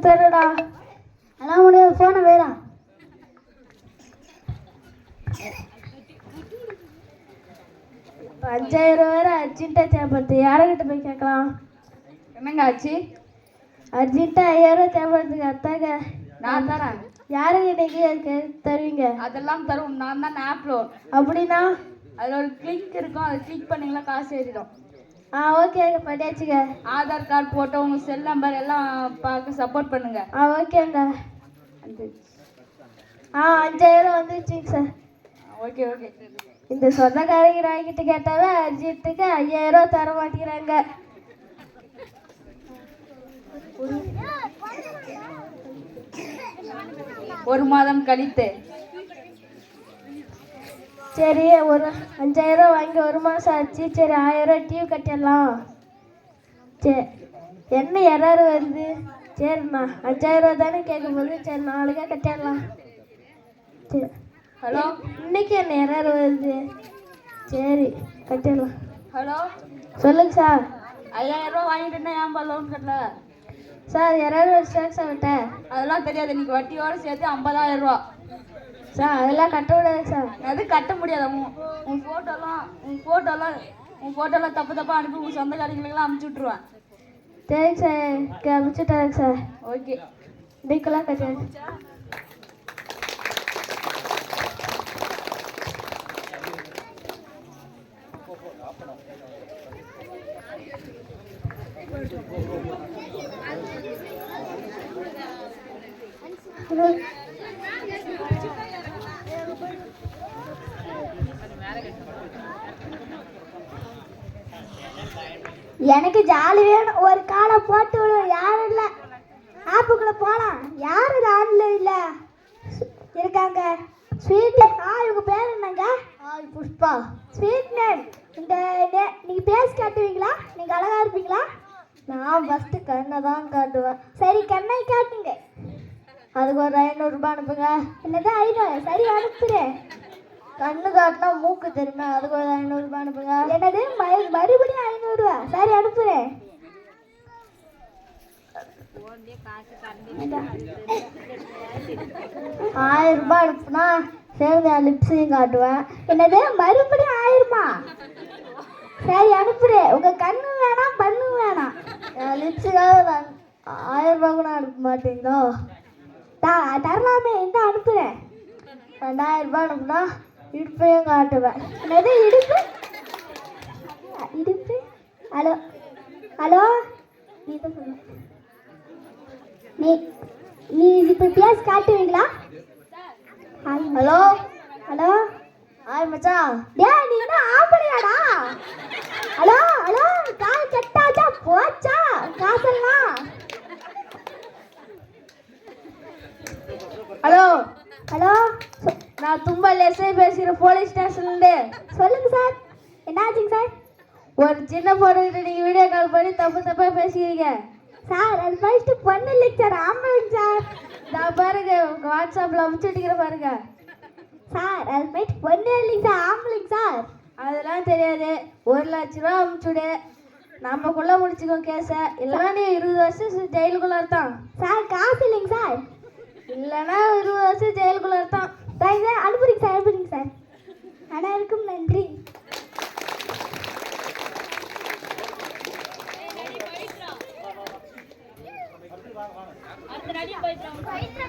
தரடா அதான் முடியாது போன வேடா 5000 வேற அர்ஜென்ட்டா தேவைப்படுது. யார்கிட்ட போய் கேட்கலாம்? என்னங்க ஆச்சு? அர்ஜென்ட்டா 5000 தேவைப்படுதுங்க. அத்தாங்க நான் தரேன். யாருக்கிட்ட தருவீங்க? அதெல்லாம் தரும். நான் தான் ஆப்ல. அப்படின்னா அதில் ஒரு கிளிக் இருக்கும், அதை கிளிக் பண்ணிங்களா காசு ஏறிடும். ஓகேங்க பண்ணியாச்சுங்க. ஆதார் கார்டு போட்டோ உங்கள் செல் நம்பர் எல்லாம் பார்க்க சப்போர்ட் பண்ணுங்க. ஓகேங்க. 5000 வந்துருச்சுங்க சார். Okay okay. இந்த சொந்தக்காரங்க நாய்கிட்ட கேட்டாவே அர்ஜென்ட்டுக்கு 5000 தர மாட்டேங்கிறாங்க. ஒரு மாதம் கழித்து சரி ஒரு 5000 வாங்கி ஒரு மாதம் ஆச்சு. சரி 1000 டியூ கட்டிடலாம். சரி என்ன எரர் வருது? சரிண்ணா 5000 தானே கேட்கும்போது சரி நாளைக்கே கட்டிடலாம். சரி ஹலோ இன்னைக்கு என்ன எரர் வருது? சரி கட்டிடலாம். ஹலோ சொல்லுங்க சார். 5000 ரூபா வாங்கிட்டுன்னா ஏன் லோன் கட்டல? சார் எரர் வருஷம் சார் விட்டேன். அதெல்லாம் தெரியாது. இன்னைக்கு வட்டியோடு சேர்த்து 50000 ரூபா. சார் அதெல்லாம் கட்ட முடியாது சார். அது கட்ட முடியாது. உன் ஃபோட்டோலாம் தப்பாக அனுப்பி உங்கள் சொந்தக்காரங்களுக்கெல்லாம் அனுப்பிச்சி விட்ருவேன். சரிங்க சார் அனுப்பிச்சுட்டாங்க சார். ஓகே இன்னைக்கெல்லாம் கட்டியாச்சு. எனக்கு ஜாலி வேணும். ஒரு காலை போட்டு விடுவோம். யாரும் இல்லை ஆப்புக்குள்ள போகலாம். யார் இது ஆன்லைன் இல்லை இருக்காங்க? ஸ்வீட் இவங்க பேர் என்னங்க? புஷ்பா. Sweet name. இந்த நீங்கள் பேசி காட்டுவீங்களா? நீங்கள் அழகாக இருப்பீங்களா? நான் ஃபஸ்ட்டு கண்ணை தான் காட்டுவேன். சரி கண்ணை காட்டுங்க. அதுக்கு ஒரு 500 ரூபாய் அனுப்புங்க. என்னதான் 500? சரி அனுப்புகிறேன். கண்ணு காட்டினா மூக்கு தெரியுமா? அதுக்கு ஒரு 500 ரூபாய் அனுப்புங்க. என்னது மறுபடியும் 500 ரூபா? சரி அனுப்புகிறேன். 1000 ரூபாய் அனுப்புனா சேர்ந்து என் லிப்ஸையும் காட்டுவேன். என்னது மறுபடியும் 1000மா? சரி அனுப்புகிறேன். உங்கள் கண்ணு வேணாம் பண்ணு வேணாம். என் லிப்ஸுக்காக 1000 ரூபா கூட அனுப்ப மாட்டீங்களோ? தரலாமே. இந்த அனுப்புகிறேன். 2000 ரூபாய் அனுப்புனா இடுப்பையும் காட்டுவேன். என்னது இடுப்பு? இடுப்பு? ஹலோ ஹலோ நீ தான் சொல்லு. நீ இப்போ பேசி காட்டுவீங்களா? ஹலோ ஹலோ மச்சான். நீ என்ன ஆம்பளையாடா? ஹலோ ஹலோ கால் கட்டாச்சா போச்சா காசெல்லாம்? ஹலோ ஹலோ நான் தும்பல் எஸ்ஐ பேசுகிறேன் போலீஸ் ஸ்டேஷன்லேருந்து. சொல்லுங்க சார். என்னாச்சுங்க சார்? ஒரு சின்ன பொண்ணுகிட்ட நீங்கள் வீடியோ கால் பண்ணி தப்பாக பேசிக்கிறீங்க சார். அது ஃபர்ஸ்ட் பொண்ணு இல்லைங்க சார், ஆம்பளைங்க சார். நான் பாருங்க உங்கள் வாட்ஸ்அப்பில் அனுப்பிச்சுட்டிக்கிற பாருங்க சார். அது ஃபர்ஸ்ட் பொண்ணு இல்லைங்க சார், ஆம்பளைங்க சார். அதெல்லாம் தெரியாது. 1,00,000 ரூபா அனுப்பிச்சுடு. நம்மக்குள்ளே முடிச்சுக்கோ கேஸை. இல்லைன்னா நீ 20 வருஷம் ஜெயிலுக்குள்ளே இருத்தான். சார் காசு இல்லைங்க சார். இல்லைன்னா 20 வருஷம் ஜெயிலுக்குள்ளே இருத்தான். சார் சார் அனுப்புறீங்க சார் அனுப்புறீங்க சார். அனைவருக்கும் நன்றி. அடுத்த நடி போயிட்டு